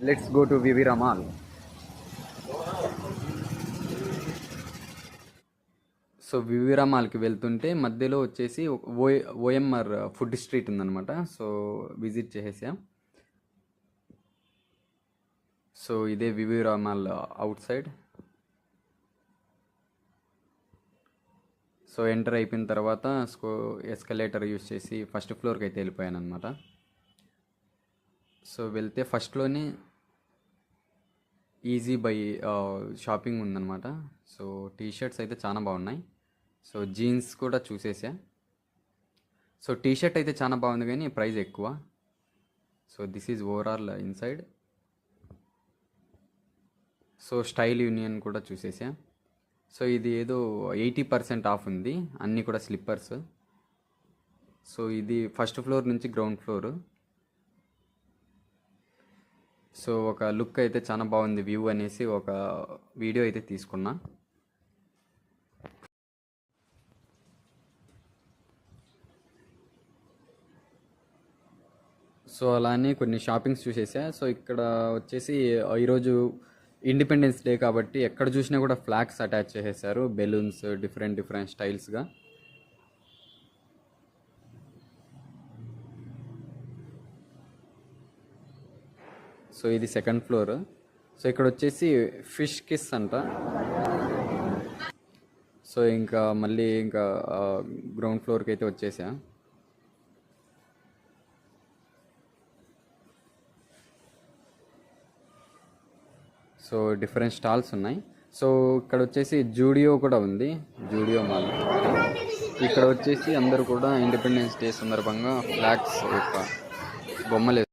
Let's go to Vivira Mall. So Vivira మాల్కి వెళ్తుంటే మధ్యలో వచ్చేసి ఓఎంఆర్ ఫుడ్ స్ట్రీట్ ఉందన్నమాట. సో విజిట్ చేసేసాం. సో ఇదే Vivira mall outside. So enter అయిపోయిన తర్వాత ఎస్కలేటర్ యూస్ చేసి ఫస్ట్ ఫ్లోర్కి అయితే వెళ్ళిపోయాను అనమాట. సో వెళ్తే ఫస్ట్లోనే ఈజీ బై షాపింగ్ ఉందన్నమాట. సో టీ షర్ట్స్ అయితే చాలా బాగున్నాయి. సో జీన్స్ కూడా చూసేసా. సో టీ షర్ట్ అయితే చాలా బాగుంది కానీ ప్రైస్ ఎక్కువ. So this is overall inside. So style union కూడా చూసేసా. సో ఇది ఏదో 80% ఆఫ్ ఉంది, అన్నీ కూడా స్లిప్పర్స్. సో ఇది ఫస్ట్ ఫ్లోర్ నుంచి గ్రౌండ్ ఫ్లోర్. సో ఒక లుక్ అయితే చాలా బాగుంది వ్యూ అనేసి ఒక వీడియో అయితే తీసుకున్నా. సో అలానే కొన్ని షాపింగ్స్ చూసేసా. సో ఇక్కడ వచ్చేసి ఈరోజు ఇండిపెండెన్స్ డే కాబట్టి ఎక్కడ చూసినా కూడా ఫ్లాగ్స్ అటాచ్ చేసేసారు, బెలూన్స్ డిఫరెంట్ డిఫరెంట్ స్టైల్స్గా. సో ఇది సెకండ్ ఫ్లోర్. సో ఇక్కడ వచ్చేసి ఫిష్ కిస్ అంట. సో ఇంకా మళ్ళీ ఇంకా గ్రౌండ్ ఫ్లోర్కి అయితే వచ్చేసా. సో డిఫరెంట్ స్టాల్స్ ఉన్నాయి. సో ఇక్కడ వచ్చేసి జూడియో కూడా ఉంది, జూడియో మాల్. ఇక్కడ వచ్చేసి అందరూ కూడా ఇండిపెండెన్స్ డే సందర్భంగా ఫ్లాగ్స్ యొక్క బొమ్మలు